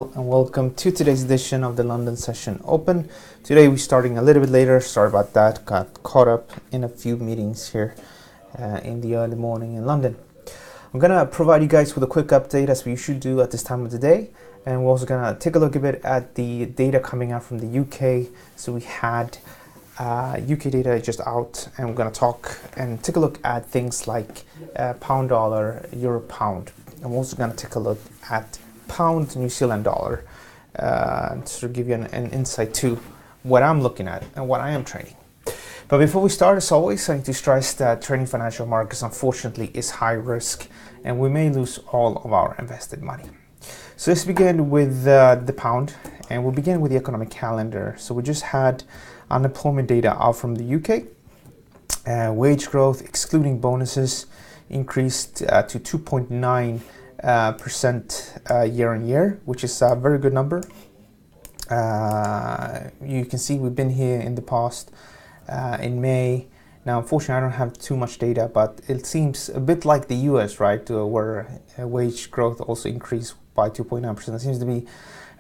And welcome to today's edition of the London Session Open. Today we're starting a little bit later. Sorry about that. Got caught up in a few meetings here in the early morning in London. I'm going to provide you guys with a quick update as we usually do at this time of the day. And we're also going to take a look a bit at the data coming out from the UK. So we had UK data just out, and we're going to talk and take a look at things like pound dollar, euro pound. I'm also going to take a look at pound New Zealand dollar to sort of give you an insight to what I'm looking at and what I am trading. But before we start, as always, I need to stress that trading financial markets unfortunately is high risk, and we may lose all of our invested money. So let's begin with the pound, and we'll begin with the economic calendar. So we just had unemployment data out from the UK. Wage growth excluding bonuses increased to 2.9% year on year, which is a very good number. You can see we've been here in the past in May. Now, unfortunately, I don't have too much data, but it seems a bit like the US, right, where wage growth also increased by 2.9%. There seems to be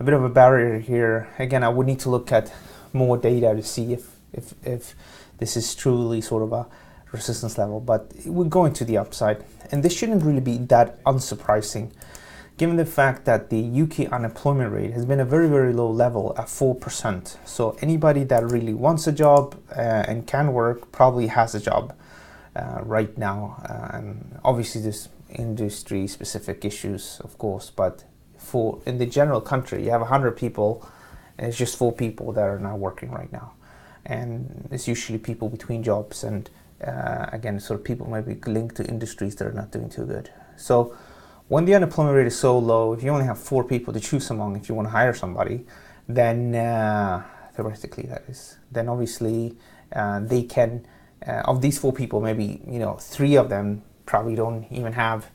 a bit of a barrier here. Again, I would need to look at more data to see if this is truly sort of a resistance level, but we're going to the upside, and this shouldn't really be that unsurprising given the fact that the UK unemployment rate has been a very, very low level at 4%. So anybody that really wants a job and can work probably has a job right now, and obviously there's industry specific issues, of course, but in the general country you have 100 people and it's just 4 people that are now working right now, and it's usually people between jobs, and again, sort of people might be linked to industries that are not doing too good. So when the unemployment rate is so low, if you only have 4 people to choose among, if you want to hire somebody, then theoretically that is, then obviously they can, of these 4 people, maybe 3 of them probably don't even have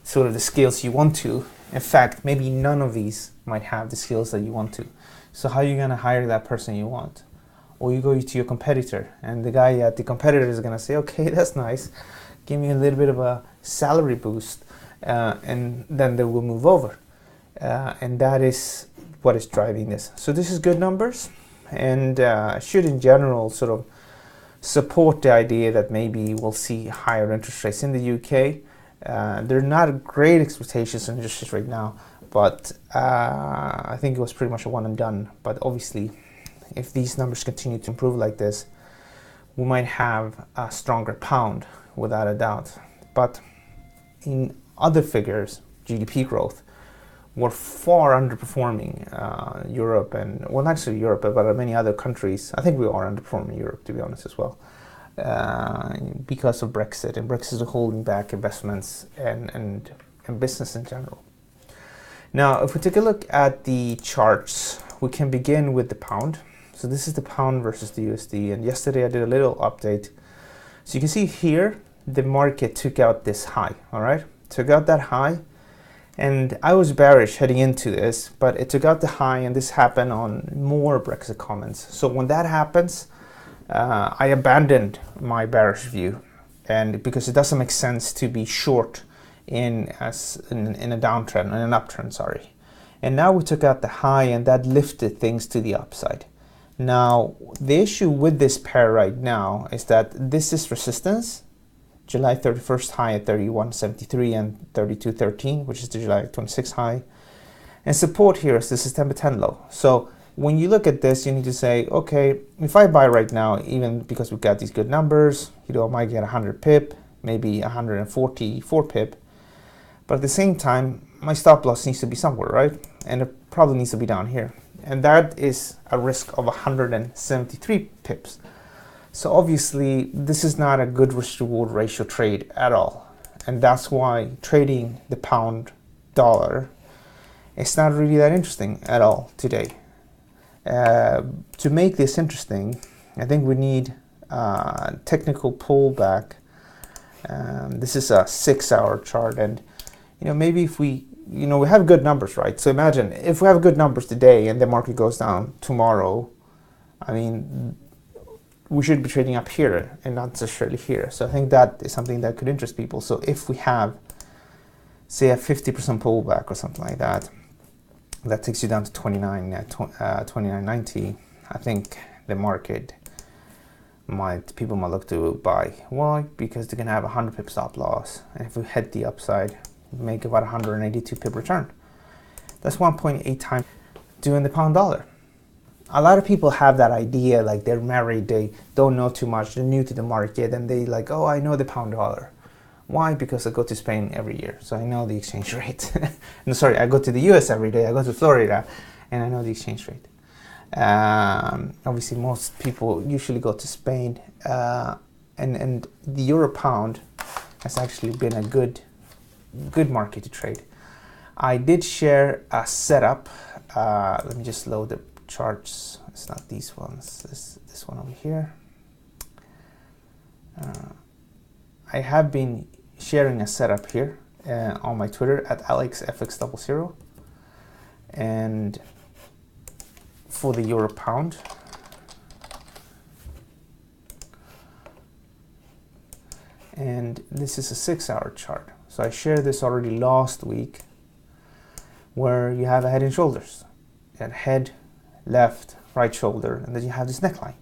sort of the skills you want to. In fact, maybe none of these might have the skills that you want to. So how are you going to hire that person you want? Or you go to your competitor, and the guy at the competitor is going to say, okay, that's nice, give me a little bit of a salary boost, and then they will move over. And that is what is driving this. So this is good numbers, and should in general sort of support the idea that maybe we'll see higher interest rates in the UK. They're not great expectations on interest rates right now, but I think it was pretty much a one and done. But obviously, if these numbers continue to improve like this, we might have a stronger pound without a doubt. But in other figures, GDP growth, we're far underperforming Europe, and well, not actually Europe, but many other countries. I think we are underperforming Europe, to be honest, as well, because of Brexit, and Brexit is holding back investments and business in general. Now, if we take a look at the charts, we can begin with the pound. So this is the pound versus the USD, and yesterday I did a little update. So you can see here the market took out this high, all right? Took out that high, and I was bearish heading into this, but it took out the high, and this happened on more Brexit comments. So when that happens, I abandoned my bearish view, and because it doesn't make sense to be short in a downtrend, in an uptrend, sorry. And now we took out the high, and that lifted things to the upside. Now, the issue with this pair right now is that this is resistance, July 31st high at 31.73 and 32.13, which is the July 26th high. And support here is the September 10 low. So when you look at this, you need to say, okay, if I buy right now, even because we've got these good numbers, I might get 100 pip, maybe 144 pip. But at the same time, my stop loss needs to be somewhere, right? And it probably needs to be down here. And that is a risk of 173 pips. So obviously, this is not a good risk-reward ratio trade at all. And that's why trading the pound dollar is not really that interesting at all today. To make this interesting, I think we need a technical pullback. This is a 6-hour chart, and maybe if we have good numbers, right? So imagine if we have good numbers today and the market goes down tomorrow, I mean, we should be trading up here and not necessarily here. So I think that is something that could interest people. So if we have, say, a 50% pullback or something like that, That takes you down to 29.90. I think the market people might look to buy. Why? Because they're gonna have 100 pip stop loss, and if we hit the upside, make about 182 pip return. That's 1.8 times doing the pound dollar. A lot of people have that idea, like they're married, they don't know too much, they're new to the market, and they like, oh, I know the pound dollar. Why? Because I go to Spain every year, so I know the exchange rate. No, sorry, I go to the US every day, I go to Florida, and I know the exchange rate. Obviously, most people usually go to Spain, and the euro pound has actually been a good market to trade. I did share a setup. Let me just load the charts. It's not these ones. This one over here. I have been sharing a setup here on my Twitter at AlexFX00, and for the euro pound, and this is a 6-hour chart. So I shared this already last week, where you have a head and shoulders. You had head, left, right shoulder, and then you have this neckline.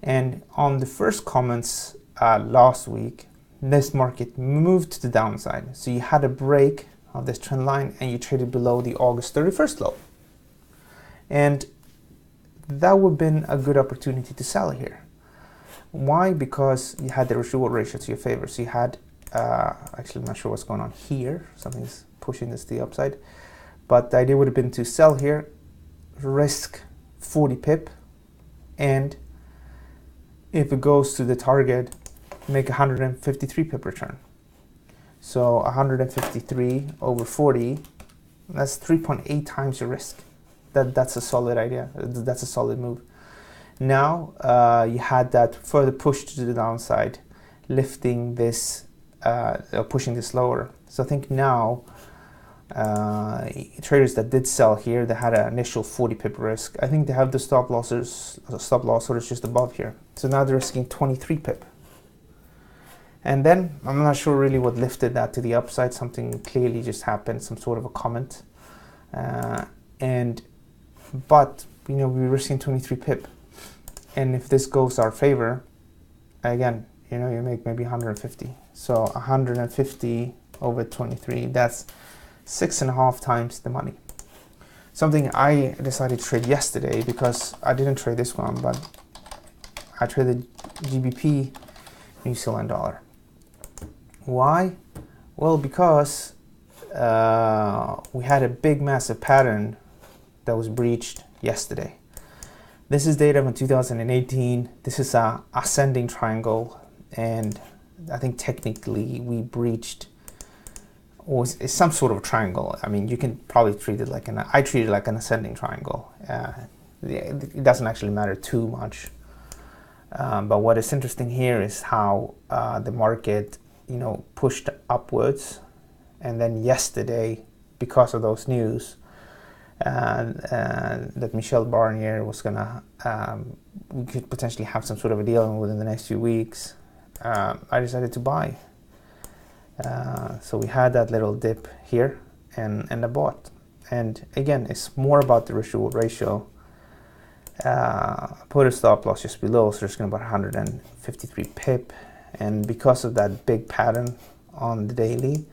And on the first comments last week, this market moved to the downside. So you had a break of this trend line, and you traded below the August 31st low. And that would have been a good opportunity to sell here. Why? Because you had the residual ratio to your favor. So you had, actually I'm not sure what's going on here. Something's pushing this to the upside. But the idea would have been to sell here, risk 40 pip, and if it goes to the target, make 153 pip return. So 153 over 40, that's 3.8 times your risk. That's a solid idea. That's a solid move. Now you had that further push to the downside, lifting this, pushing this lower. So I think now traders that did sell here, they had an initial 40 pip risk. I think they have the stop loss orders just above here. So now they're risking 23 pip. And then I'm not sure really what lifted that to the upside. Something clearly just happened, some sort of a comment. But you know, we're risking 23 pip. And if this goes our favor, again, you know, you make maybe 150. So 150 over 23, that's 6.5 times the money. Something I decided to trade yesterday, because I didn't trade this one, but I traded Gbp New Zealand Dollar. Why? Well, because we had a big massive pattern that was breached yesterday. This is data from 2018. This is a ascending triangle, and I think technically we breached, or it's some sort of triangle. I mean, you can probably treat it like I treat it like an ascending triangle. It doesn't actually matter too much. But what is interesting here is how the market, you know, pushed upwards, and then yesterday, because of those news, that Michel Barnier was gonna, we could potentially have some sort of a deal within the next few weeks, I decided to buy. So we had that little dip here, and I bought. And again, it's more about the residual ratio. Put a stop loss just below, so there's going to be about 153 pip. And because of that big pattern on the daily,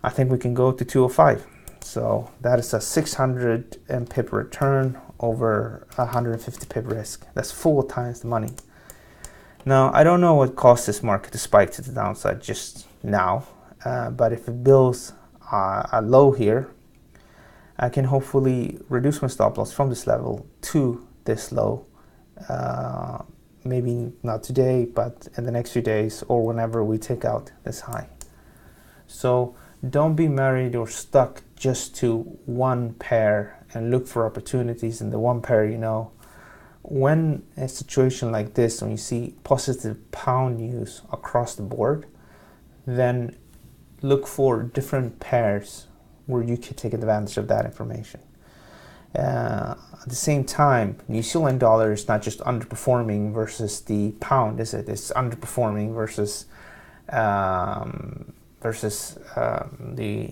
I think we can go to 205. So that is a 600 pip return over 150 pip risk. That's 4 times the money. Now, I don't know what caused this market to spike to the downside just now, but if it builds a low here, I can hopefully reduce my stop loss from this level to this low. Maybe not today, but in the next few days, or whenever we take out this high. So don't be married or stuck just to one pair, and look for opportunities in the one pair. You know, when a situation like this, when you see positive pound news across the board, then look for different pairs where you can take advantage of that information. At the same time, New Zealand dollar is not just underperforming versus the pound, is it? It's underperforming versus the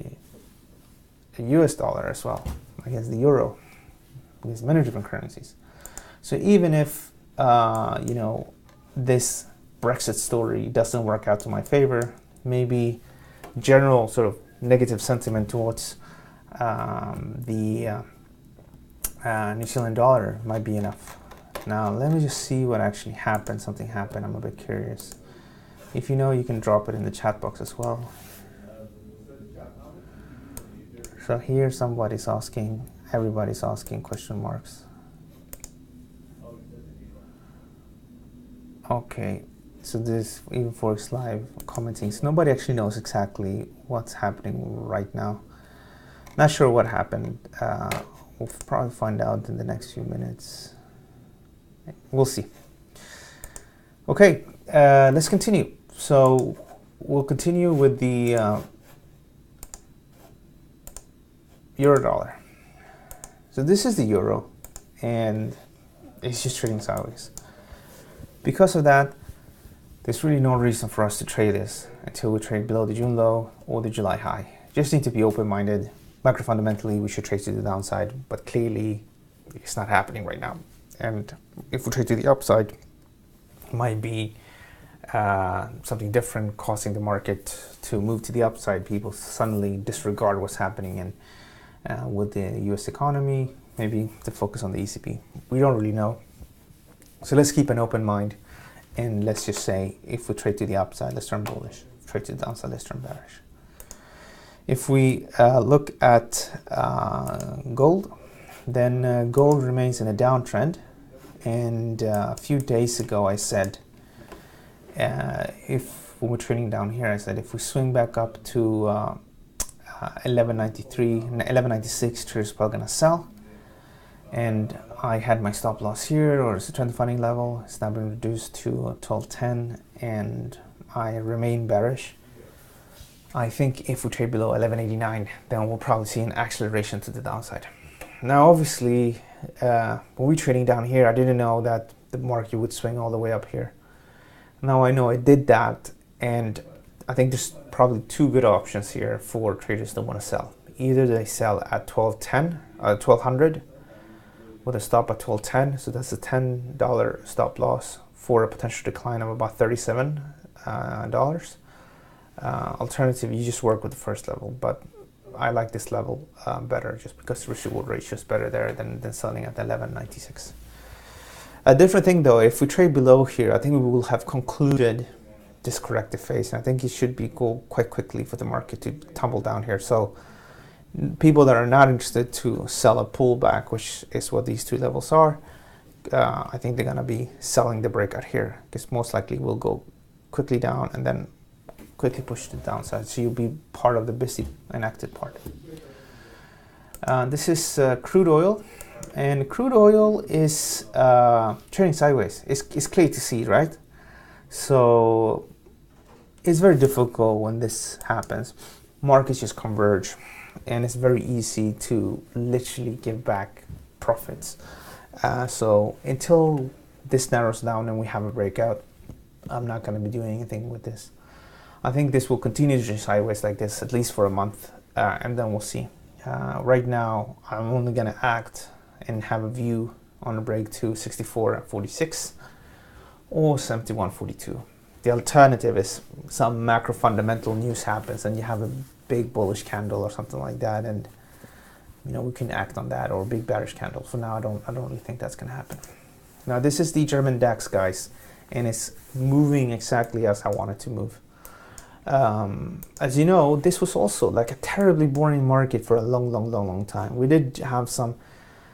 US dollar as well. against the euro, against many different currencies. So even if you know, this Brexit story doesn't work out to my favor, maybe general sort of negative sentiment towards the New Zealand dollar might be enough. Now let me just see what actually happened. Something happened. I'm a bit curious. If you know, you can drop it in the chat box as well. So here somebody's asking, everybody's asking question marks. Okay, so this even Forex Live commenting, so nobody actually knows exactly what's happening right now. Not sure what happened. We'll probably find out in the next few minutes. We'll see. Okay, let's continue. So we'll continue with the Eurodollar. So this is the euro, and it's just trading sideways. Because of that, there's really no reason for us to trade this until we trade below the June low or the July high. Just need to be open-minded. Macro fundamentally, we should trade to the downside, but clearly it's not happening right now. And if we trade to the upside, it might be something different causing the market to move to the upside. People suddenly disregard what's happening in with the US economy, maybe to focus on the ECB. We don't really know. So let's keep an open mind, and let's just say if we trade to the upside, let's turn bullish. If we trade to the downside, let's turn bearish. If we look at gold, then gold remains in a downtrend. And a few days ago, I said, when we're trading down here, I said if we swing back up to 1193, 1196, traders probably gonna sell. And I had my stop loss here, or it's a trend funding level. It's now been reduced to 1210, and I remain bearish. I think if we trade below 1189, then we'll probably see an acceleration to the downside. Now, obviously, when we're trading down here, I didn't know that the market would swing all the way up here. Now I know it did that, and I think there's probably two good options here for traders that want to sell. Either they sell at 1200 with a stop at 1210, so that's a $10 stop loss for a potential decline of about $37. Alternative, you just work with the first level, but I like this level better just because the residual ratio is better there than selling at 1196. A different thing though, if we trade below here, I think we will have concluded this corrective phase, and I think it should go quite quickly for the market to tumble down here. So people that are not interested to sell a pullback, which is what these two levels are, I think they're gonna be selling the breakout here, because most likely we'll go quickly down and then quickly push to the downside. So you'll be part of the busy and active part. This is crude oil, and crude oil is trading sideways. It's clear to see, right? So it's very difficult when this happens. Markets just converge, and it's very easy to literally give back profits. So until this narrows down and we have a breakout, I'm not going to be doing anything with this. I think this will continue to trade sideways like this at least for a month, and then we'll see. Right now, I'm only going to act and have a view on a break to 64.46 or 71.42. The alternative is some macro fundamental news happens and you have a big bullish candle or something like that, and we can act on that, or a big bearish candle. For now, I don't really think that's going to happen. Now this is the German DAX, guys, and it's moving exactly as I want it to move. As you know, this was also like a terribly boring market for a long time. We did have some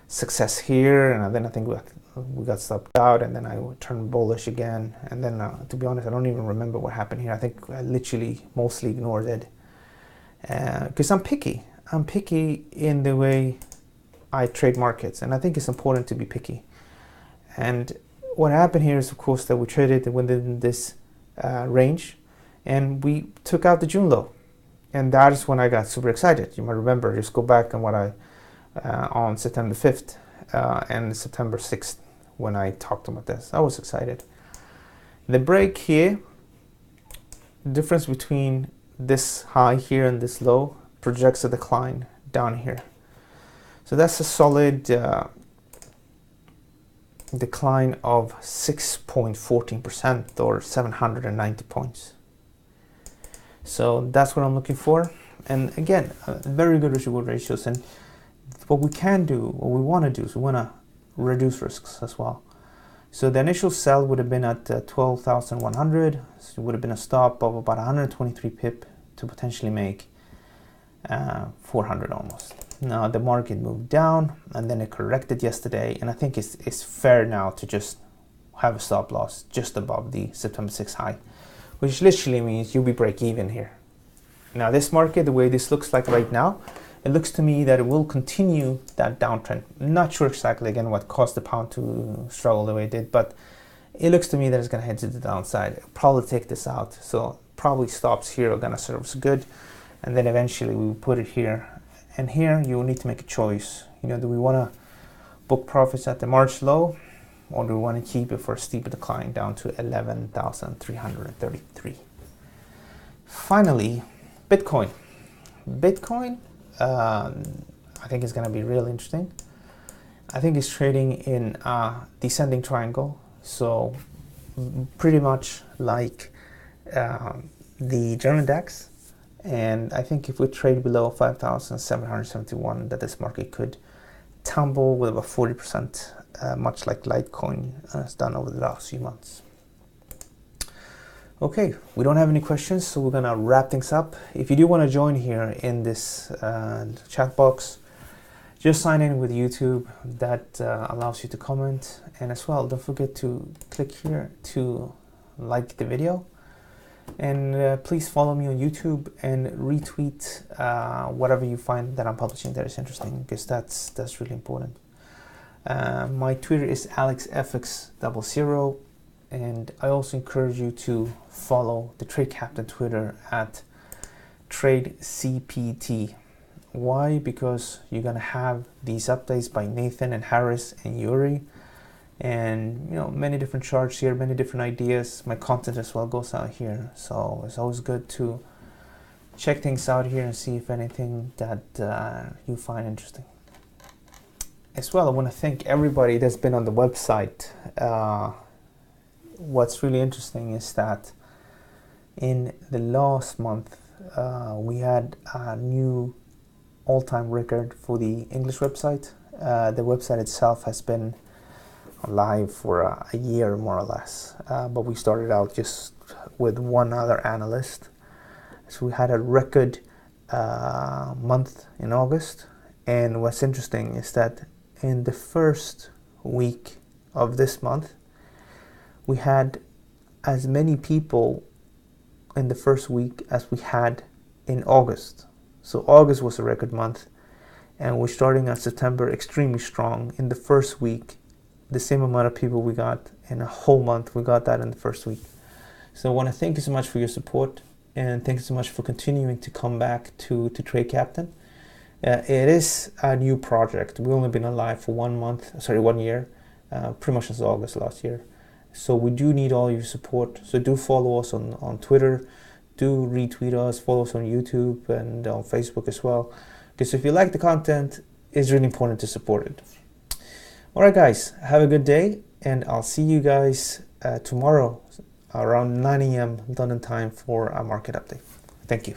success here, and then I think we got stopped out, and then I turned bullish again, and then to be honest, I don't even remember what happened here. I think I literally mostly ignored it because I'm picky. I'm picky in the way I trade markets, and I think it's important to be picky. And what happened here is, of course, that we traded within this range, and we took out the June low, and that is when I got super excited. You might remember, just go back on what I on September 5th and September 6th when I talked about this. I was excited. The break here, the difference between this high here and this low projects a decline down here. So that's a solid decline of 6.14% or 790 points. So that's what I'm looking for. And again, very good risk-reward ratios. And what we can do, what we want to do, is we want to reduce risks as well. So the initial sell would have been at 12,100. So it would have been a stop of about 123 pip to potentially make 400 almost. Now the market moved down and then it corrected yesterday, and I think it's fair now to just have a stop loss just above the September 6 high, which literally means you'll be break even here. Now this market, the way this looks like right now, it looks to me that it will continue that downtrend. I'm not sure exactly again what caused the pound to struggle the way it did, but it looks to me that it's going to head to the downside. It'll probably take this out, so probably stops here are going to serve us good, and then eventually we will put it here. And here you will need to make a choice. You know, do we want to book profits at the March low, or do we want to keep it for a steeper decline down to 11,333? Finally, Bitcoin. Bitcoin, I think is going to be really interesting. I think it's trading in a descending triangle, so pretty much like the German DAX. And I think if we trade below 5,771, that this market could tumble with about 40%, much like Litecoin has done over the last few months. Okay, we don't have any questions, so we're gonna wrap things up. If you do want to join here in this chat box, just sign in with YouTube. That allows you to comment, and as well, don't forget to click here to like the video. And please follow me on YouTube and retweet whatever you find that I'm publishing that is interesting, because that's really important. My Twitter is AlexFX00, and I also encourage you to follow the Trade Captain Twitter at TradeCPT. Why? Because you're gonna have these updates by Nathan and Harris and Yuri, and you know, many different charts here, many different ideas. My content as well goes out here, so it's always good to check things out here and see if anything that you find interesting. As well, I want to thank everybody that's been on the website. What's really interesting is that in the last month we had a new all-time record for the English website. The website itself has been live for a year more or less, but we started out just with one other analyst, so we had a record month in August. And what's interesting is that in the first week of this month we had as many people in the first week as we had in August. So August was a record month, and we're starting at September extremely strong. In the first week, the same amount of people we got in a whole month, we got that in the first week. So I want to thank you so much for your support, and thank you so much for continuing to come back to Trade Captain. It is a new project. We've only been alive for 1 year, pretty much since August last year. So we do need all your support. So do follow us on Twitter, do retweet us, follow us on YouTube and on Facebook as well. Because if you like the content, it's really important to support it. Alright guys, have a good day, and I'll see you guys tomorrow around 9 AM London time for a market update. Thank you.